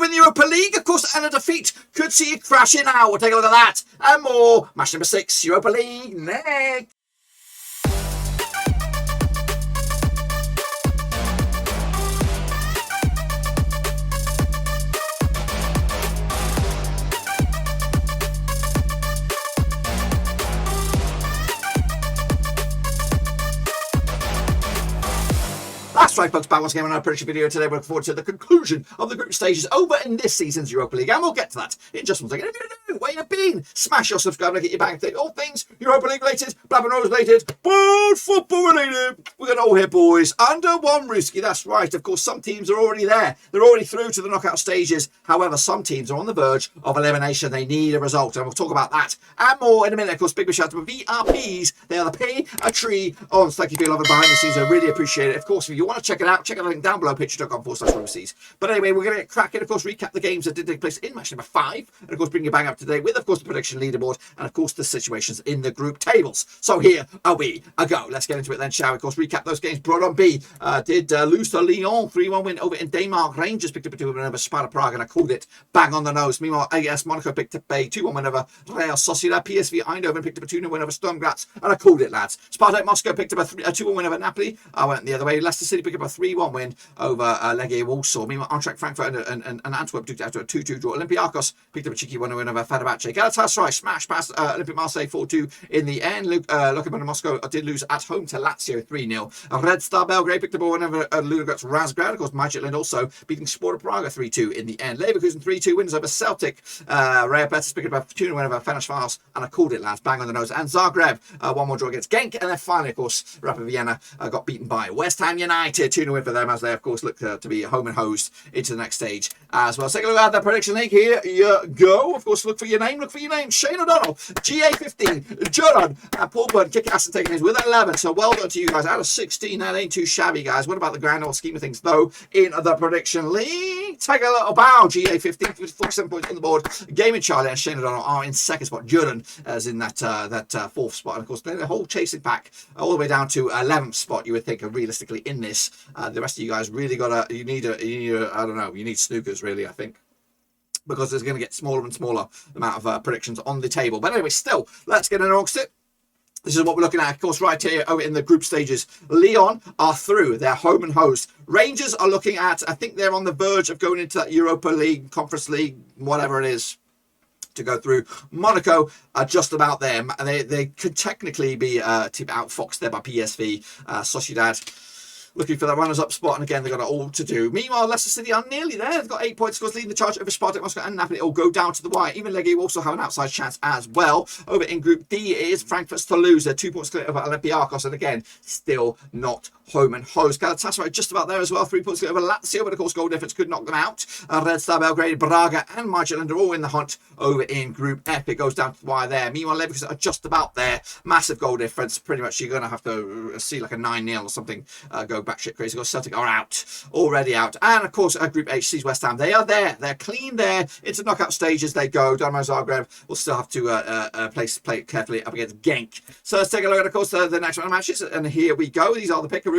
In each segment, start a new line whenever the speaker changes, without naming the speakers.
in the Europa League, of course, and a defeat could see it crashing out. We'll take a look at that and more. Match number 6, Europa League, next. That's right, folks, back once again on our prediction video today. We're looking forward to the conclusion of the group stages over in this season's Europa League, and we'll get to that in just one second. If you're new, where you've been, smash your subscribe and get your back. All things Europa League related, Blabber Nose related, but football related. We're going to all here, boys, under one rooski. That's right. Of course, some teams are already there. They're already through to the knockout stages. However, some teams are on the verge of elimination. They need a result, and we'll talk about that and more in a minute. Of course, big shout out to VRPs. They are the pay a tree on. Thank you for your love and behind the scenes. I really appreciate it. Of course, if you want to check it out, check out the link down below, patreon.com/overseas. But anyway, we're going to get cracking, of course, recap the games that did take place in match number 5, and of course bring you back up to date with, of course, the prediction leaderboard and of course the situations in the group tables. So here we go. Let's get into it then, shall we? Of course, recap those games. Brøndby did lose to Lyon, 3-1 win over in Denmark. Rangers picked up a 2-1 win over Sparta Prague, and I called it bang on the nose. Meanwhile, AS Monaco picked up a 2-1 win over Real Sociedad. PSV Eindhoven picked up a 2-0 win over Sturm, Graz, and I called it, lads. Spartak Moscow picked up a 2-1 win over Napoli. I went the other way. Leicester City picked up a 3-1 win over Legia Warsaw. Meanwhile, Eintracht Frankfurt and Antwerp took after a 2-2 draw. Olympiakos picked up a cheeky 1-0 win over Fenerbahçe. Galatasaray smashed past Olympique Marseille 4-2 in the end. Lokomotiv Moscow did lose at home to Lazio 3-0. Red Star Belgrade picked up a win over Ludogorets Razgrad. Of course, Matchday also beating Sparta Prague 3-2 in the end. Leverkusen 3-2 wins over Celtic. Real Betis picked up a 2-0 win over Fenerbahçe, and I called it, lads, bang on the nose. And Zagreb 1-1 draw against Genk, and then finally, of course, Rapid Vienna got beaten by West Ham United 2-0 win for them, as they of course look to be home and hosed into the next stage as well. So take a look at the prediction league. Here you go. Of course, look for your name. Shane O'Donnell, GA15, Jordan, and Paul Byrne, kick ass and taking his with 11. So well done to you guys. Out of 16, that ain't too shabby, guys. What about the grand old scheme of things, though, in the prediction league? Take a little bow. GA15, 47 points on the board. Gaming Charlie and Shane O'Donnell are in second spot. Jordan is in that fourth spot. And of course, the whole chasing pack all the way down to 11th spot, you would think, realistically, in this. The rest of you guys really you need I don't know, you need snookers, really, I think, because it's going to get smaller and smaller amount of predictions on the table. But anyway, still, let's get announced it. This is what we're looking at, of course, right here over in the group stages. Lyon are through. They're home and host. Rangers are looking at, I think they're on the verge of going into that Europa League, Conference League, whatever it is, to go through. Monaco are just about there. They could technically be outfoxed there by PSV. Sociedad looking for the runners-up spot, and again, they've got it all to do. Meanwhile, Leicester City are nearly there. They've got 8 points, of course, leading the charge over Spartak Moscow and Napoli. It'll go down to the wire. Even Legia will also have an outside chance as well. Over in Group D is Frankfurt's to lose. They're 2 points clear over Olympiakos, and again, still not home and host. Galatasaray just about there as well. 3 points clear over Lazio, but of course, goal difference could knock them out. Red Star Belgrade, Braga, and Midtjylland are all in the hunt over in Group F. It goes down to the wire there. Meanwhile, Leverkusen are just about there. Massive goal difference. Pretty much, you're going to have to see like a 9-0 or something go batshit crazy. Celtic are out, already out. And of course, Group H sees West Ham. They are there. They're clean there. Into knockout stages they go. Dynamo Zagreb will still have to play carefully up against Genk. So let's take a look at, of course, the next round of matches. And here we go. These are the Pickaroonies,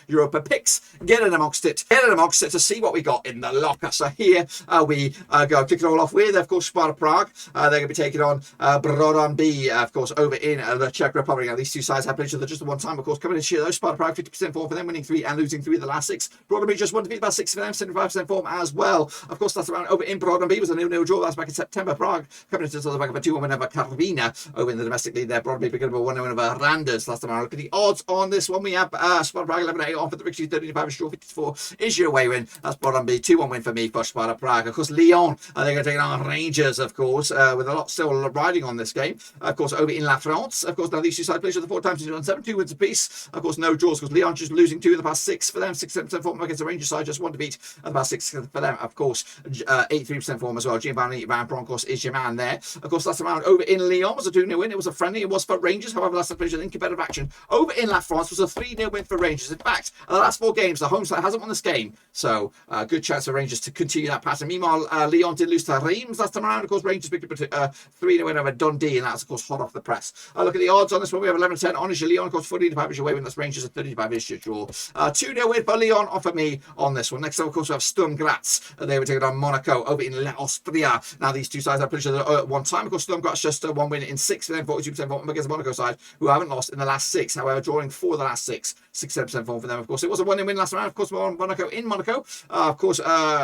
Europa picks. Get in amongst it to see what we got in the locker. So here we go. Kick it all off with, of course, Sparta Prague. They're going to be taking on Brøndby, of course, over in the Czech Republic. Now, these two sides have played each other just the one time, of course, coming in here, though. Sparta Prague 50% form for them, winning 3 and losing 3 of the last 6. Brøndby just 1 defeat, about 6 for them, 75% form as well. Of course, that's around over in Brøndby. Was a 0-0 draw. That's back in September. Prague coming into the back of a 2-1 win over Karvina over in the domestic league there. Brøndby picking up a 1-0 win over Randers last time around. Look at the odds on this one. We have Sparta Prague 11-8 on for the victory, 35 draw, 54 is your away win. That's Brøndby. 2-1 win for me for Sparta Prague. Of course, Lyon are they going to take on Rangers, of course, with a lot still riding on this game. Of course, over in La France. Of course, now these two sides played each other 4 times in 7, 2 wins apiece. Of course, no draws because Lyon just losing 2 of the past 6 for them. 6% form against the Rangers side, just 1 defeat and about 6 for them. Of course, 83% form as well. Giovanni Van Bronckhorst is your man there. Of course, last round over in Lyon was a 2-0 win. It was a friendly. It was for Rangers. However, last time played an competitive action over in La France was a 3-0 win for Rangers. In fact, in the last 4 games, the home side hasn't won this game. So, good chance for Rangers to continue that pattern. Meanwhile, Lyon did lose to Reims last time around. Of course, Rangers picked up a 3-0 win over Dundee, and that's, of course, hot off the press. Look at the odds on this one. We have 11-10 on is your Lyon. Of course, 45 is your way win. That's Rangers at 35 is your draw. 2-0 win for Lyon for me on this one. Next up, of course, we have Sturm Graz. They were taking on Monaco over in Austria. Now, these two sides are pretty sure at one time. Of course, Sturm Graz just one win in 6 for them, 42% form against the Monaco side, who haven't lost in the last 6. However, drawing 4 of the last 6, 67% form for them. Of course, it was a 1-0 win last round. Of course, Monaco in Monaco. Of course,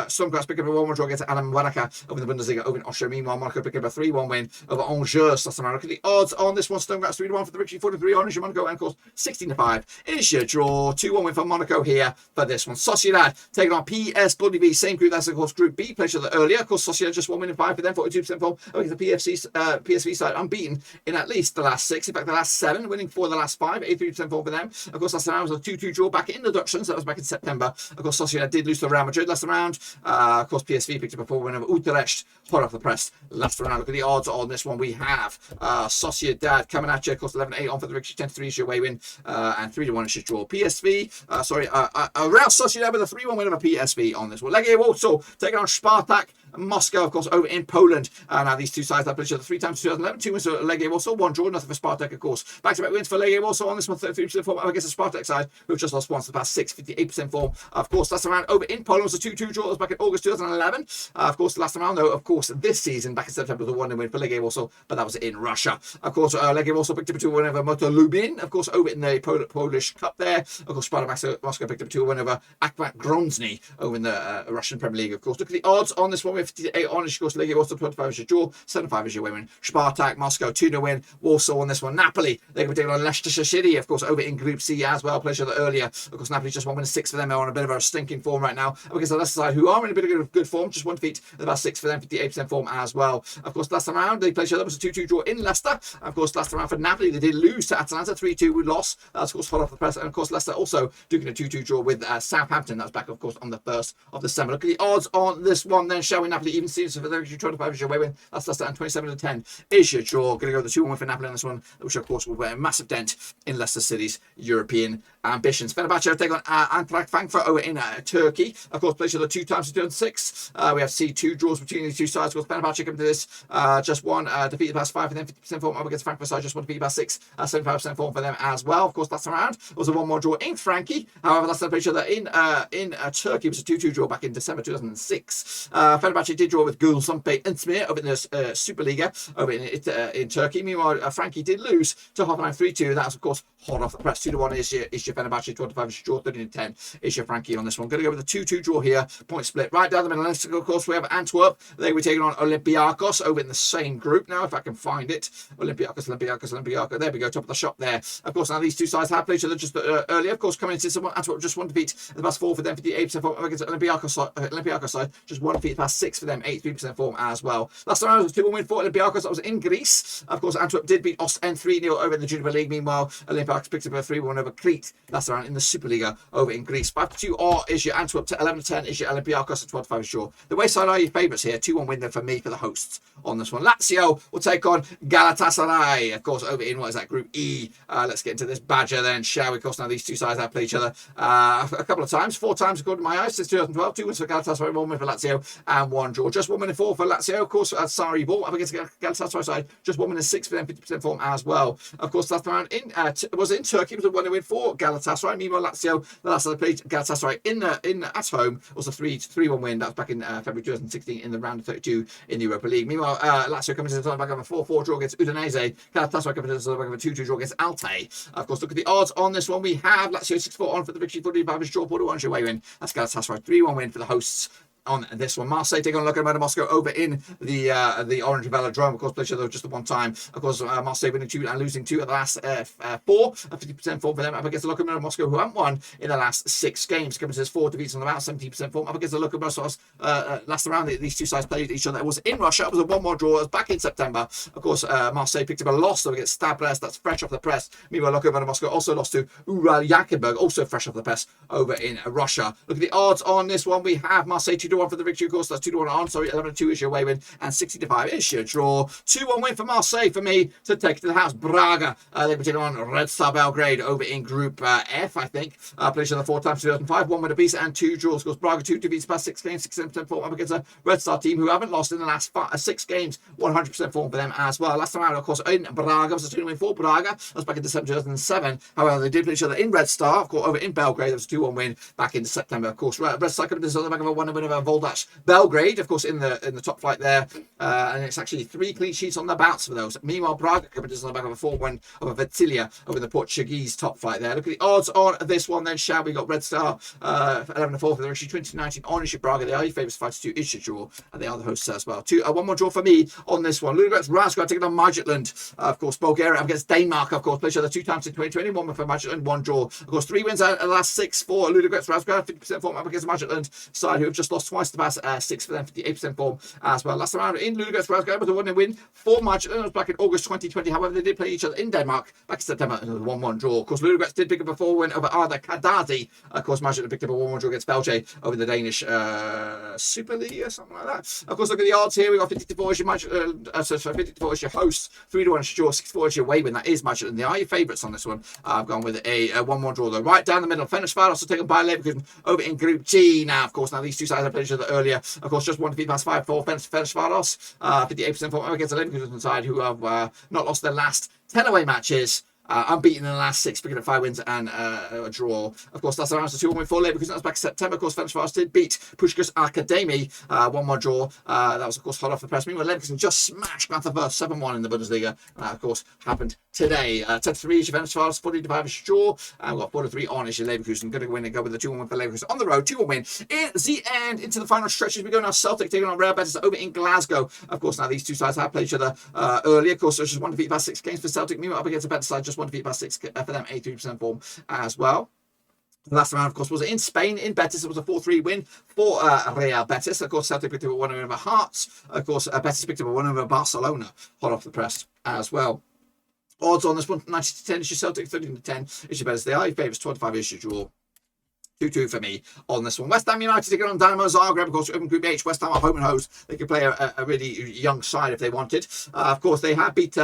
Sturm Graz picked up a 1-1 draw against Monaco over in the Bundesliga over in Austria. Meanwhile, Monaco picked up a 3-1 win over Angers last round. Look at the odds on this one. Sturm Graz 3-1 for the victory, 43 on Monaco, and of course 16-5 is your draw. 2-1 win for Monaco here for this one. Sociedad taking on PSV, same group. That's of course Group B. Played each other earlier. Of course, Sociedad just 1 win in 5 for them, 42% form against the PSV side, unbeaten in at least the last 6. In fact, the last 7, winning 4 of the last 5, 83% form for them. Of course, last round was a 2-2 draw back in the Dutch, so that was back in September. Of course, Sociedad did lose to Real Madrid last round. Of course, PSV picked up a 4 win over Utrecht. Hot off the press last round. Look at the odds on this one. We have Sociedad coming at you. Of course, 11-8 on for the victory, 10-3 is your away win, and 3-1 is your draw. Real Sociedad with a 3-1 win over PSV on this one. Legia Warsaw taking on Spartak Moscow, of course, over in Poland. Now, these two sides have played each other 3 times in 2011. 2 wins for Legia Warsaw, 1 draw, nothing for Spartak, of course. Back-to-back wins for Legia Warsaw on this one, 33% form against the Spartak side, who've just lost once the past 6, 58% form. Of course, last round over in Poland was a 2-2 draw. That was back in August 2011. Of course, last round, though, of course, this season, back in September, was a 1-win for Legia Warsaw, but that was in Russia. Of course, Legia Warsaw picked up a 2 win over Motor Lublin, of course, over in the Polish Cup there. Of course, Sparta Moscow picked up a 2 win over Akhmat Grozny over in the Russian Premier League, of course. Look at the odds on this one. We have 58 on, of course, Legia Warsaw 25 is your draw, 7-5 is your win. Spartak Moscow 2-0 win. Warsaw on this one. Napoli, they were taking on Leicester City, of course, over in Group C as well. Played each other earlier. Of course, Napoli just 1 win and 6 for them. They're on a bit of a stinking form right now. Against the Leicester side, who are in a bit of good form, just 1 defeat, about 6 for them, 58% form as well. Of course, last time around they played each other. It was a 2-2 draw in Leicester. Of course, last time around for Napoli, they did lose to Atalanta 3-2 with loss. That's of course hot off the press. And of course, Leicester also doing a 2-2 draw with Southampton. That was back, of course, on the 1st of December. Look at the odds on this one then, shall we? Napoli even seems for the 25 is your way win. That's Leicester, and 27-10 is your draw. Going to go with the 2-1 for Napoli on this one, which of course will put a massive dent in Leicester City's European ambitions. Fenerbahçe take on Eintracht Frankfurt over in Turkey. Of course, played each other 2 times in 2006. We have C2 draws between these two sides. Of course, Fenerbahçe coming to this just 1 defeated past 5 for them, 50% form up against Frankfurt side, just 1 defeated past 6, 75% form for them as well. Of course, last time around was a 1-1 draw in Frankie. However, last time played each other in Turkey, it was a 2-2 draw back in December 2006. Fenerbahçe did draw with Gulsumpe Izmir over in the Superliga over in Turkey. Meanwhile, Frankie did lose to Hoffenheim 3-2. That's of course hot off the press. 2-1 is your Fenerbahçe, 25 is your draw, 13-10 is your Frankie on this one. Going to go with a 2-2 draw here, point split right down the middle. Next, of course, we have Antwerp. They were taking on Olympiakos over in the same group now, if I can find it. Olympiakos. There we go, top of the shop there. Of course, now these two sides have played each other just earlier. Of course, coming into this one, Antwerp just 1 defeat the past 4 for them, 58% form against Olympiakos side, just 1 defeat past 6 for them, 83% form as well. Last time it was a 2-1 win for Olympiakos. That was in Greece. Of course, Antwerp did beat Ostend 3-0 over in the Junior League. Meanwhile, Olympiakos picked up a 3-1 over Crete last round in the Superliga over in Greece. 5-2 is your Antwerp, 11-10 is your Olympiakos, and 12-5 is your. The Wayside are your favourites here. 2-1 win there for me, for the hosts on this one. Lazio will take on Galatasaray, of course, over in, what is that, Group E. Let's get into this badger then, shall we? Of course, now these two sides have played each other a couple of times, 4 times according to my eyes since 2012. 2 wins for Galatasaray, 1 win for Lazio, and 1 draw. Just 1 win and 4 for Lazio. Of course, Sarri ball up against Galatasaray side, just 1 win and 6 for them, 50% form as well. Of course, last round was in Turkey, it was a 1 win for Galatasaray. Meanwhile, Lazio, the last time they played Galatasaray at home, was a 3-1 win. That was back in February 2016 in the round of 32 in the Europa League. Meanwhile, Lazio coming to the back of a 4-4 draw against Udinese. Galatasaray coming to the back of a 2-2 draw against Altay. Of course, look at the odds on this one. We have Lazio 6-4 on for the victory, 45 draw, 41 your way win. That's Galatasaray, 3-1 win for the hosts on this one. Marseille taking on Lokomotiv Moscow over in the Orange Velodrome. Of course, played each other just the 1 time. Of course, Marseille winning 2 and losing 2 of the last 4, 50% form for them. Up against the Lokomotiv Moscow, who haven't won in the last 6 games. Coming to this 4 defeats on about 17% form. Up against the Lokomotiv last round, these two sides played each other. It was in Russia. It was a 1-1 draw. It was back in September. Of course, Marseille picked up a loss against Stade Brest. That's fresh off the press. Meanwhile, Lokomotiv Moscow also lost to Ural Yakinburg, also fresh off the press over in Russia. Look at the odds on this one. We have Marseille 2 2-1 for the victory, of course. That's 2-1 on. Sorry, 11-2 is your away win, and 60-5 is your draw. 2-1 win for Marseille for me to take to the house. Braga, they put it on Red Star Belgrade over in Group F, I think. Played each other 4 times, 2005, 1 with a piece and 2 draws. Of course, Braga 2 defeats past 6 games, 6% form up against a Red Star team who haven't lost in the last 6 games. 100% form for them as well. Last time out, of course, in Braga was a 2-win for Braga. That was back in December 2007. However, they did play each other in Red Star, of course, over in Belgrade. That was a 2-1 win back in September. Of course, Red Star coming to the back of a 1-win over Voldac Belgrade, of course, in the top flight there. And it's actually 3 clean sheets on the bounce for those. Meanwhile, Braga coming to the back of a 4-1 over Vitilia over the Portuguese top flight there. Look at the odds on this one then, shall we? Got Red Star 11-4 for the actually 2019 ownership. Braga, they are your favourites, 5-2 is your draw, and they are the hosts as well. 1 more draw for me on this one. Ludogorets Razgrad taking on Midtjylland. Of course, Bulgaria against Denmark, of course, played each other 2 times in 2020. 1 for Midtjylland, 1 draw. Of course, 3 wins out of the last 6 for Ludogorets Razgrad. 50% form up against Midtjylland side, who have just lost twice the past 6 for them. 58% form as well. Last time around in Ludogorets Razgrad with a 1-win win for Midtjylland. It was back in August 2020. However, they did play each other in Denmark back in September. It was a 1-1 draw. Of course, Ludogorets did pick up a 4-win over Arda Kadazi. Of course, Midtjylland picked up a 1-1 draw against Belgium over the Danish Super League or something like that. Of course, look at the odds here. We got 50-4 as your 50-4 as your host, 3-1 as your draw, 64 as your away win. That is Midtjylland. They are your favourites on this one. I've gone with a 1-1 draw though. Right down the middle, Fenerbahçe also taken by Leverkusen over in Group G. Now, of course, these two sides have played each other earlier. Of course, just 1 defeat past 5 for Fenerbahçe. 58% form against the Leverkusen side, who have not lost their last 10 away matches. Unbeaten in the last 6, picking up 5 wins and a draw. Of course, that's around 2-1 win for Leverkusen. That was back in September. Of course, Fenerbahçe did beat Puskás Academy. 1-1 draw. That was, of course, hot off the press. Meanwhile, Leverkusen just smashed Antwerp 7-1 in the Bundesliga. Of course, happened today. 10-3 is your Fenerbahçe, 40-5 is your draw. And we've got 4-3 on is your Leverkusen. Going to win and go with the 2-1 win for Leverkusen on the road. 2-1 win in the end. Into the final stretches we go now. Celtic taking on Real Betis over in Glasgow. Of course, now these two sides have played each other earlier. Of course, there's just 1 defeat past 6 games for Celtic. Meanwhile, up against the Betis side, just 1 defeat past 6 for them, 83% form as well. The last round, of course, was in Spain, in Betis. It was a 4-3 win for Real Betis. Of course, Celtic picked up a 1 over Hearts. Of course, Betis picked up a 1 over Barcelona. Hot off the press as well. Odds on this one, 90-10 is your Celtic, 13-10 is your Betis. They are your favourites, 25 is your draw. 2-2 for me on this one. West Ham United taking on Dynamo Zagreb. Of course, in Group H, West Ham are home and host. They could play a really young side if they wanted. Of course, they have beat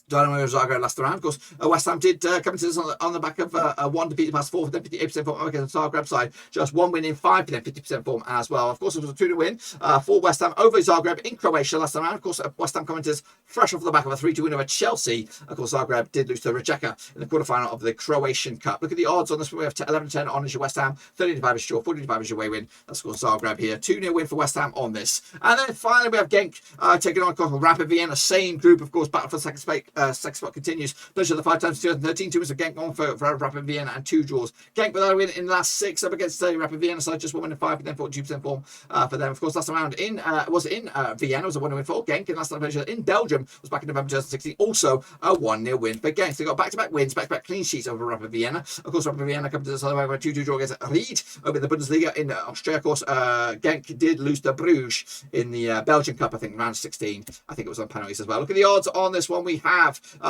Dynamo Zagreb last round. Of course, West Ham did come into this on the back of 1 defeat past 4 for them, 58% form against the Zagreb side. Just 1 win in 5 for them, 50% form as well. Of course, it was a 2-2 win for West Ham over Zagreb in Croatia last round. Of course, West Ham commenters fresh off the back of a 3-2 win over Chelsea. Of course, Zagreb did lose to Rijeka in the quarterfinal of the Croatian Cup. Look at the odds on this one. We have 11-10 on as your West Ham, 13-5 is your draw, 14-5 is your away win. That's of course Zagreb here. 2-0 win for West Ham on this. And then finally, we have Genk taking on, of course, Rapid Vienna. Same group, of course, battle for second spot continues. Pleasure the 5 times 2013, 2 wins of Genk on for Rapid Vienna and 2 draws. Genk without a win in the last 6 up against the Rapid Vienna side, just 1 win in 5, and then 42% form for them. Of course, last round in was in Vienna, was a 1-0 win for Genk, and last time in Belgium was back in November 2016, also a 1-0 win for Genk. So they got back-to-back wins, back-to-back clean sheets over Rapid Vienna. Of course, Rapid Vienna come to this other way with a 2-2 draw against Ried over in the Bundesliga in Austria. Of course, Genk did lose to Bruges in the Belgian Cup, I think, round 16. I think it was on penalties as well. Look at the odds on this one. We have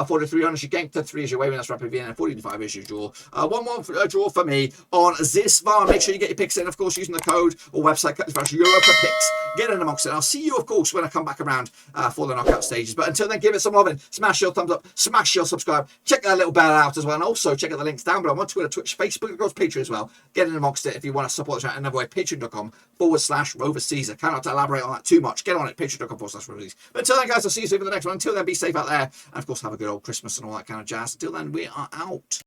43 on Genk to 3 is your way win. That's Rapid Vienna. 40-5 is your draw. 1-1 draw for me on this one. Make sure you get your picks in, of course, using the code or website Europa Picks. Get in amongst it. I'll see you, of course, when I come back around for the knockout stages. But until then, give it some loving. Smash your thumbs up. Smash your subscribe. Check that little bell out as well. And also check out the links down below. I'm on Twitter, Twitch, Facebook, of course, Patreon as well. Get in amongst it if you want to support the channel. Another way, patreon.com/Rover Caesar. Cannot elaborate on that too much. Get on it. Patreon.com/Rover Caesar. But until then, guys, I'll see you soon for the next one. Until then, be safe out there. And of course, have a good old Christmas and all that kind of jazz. Until then, we are out.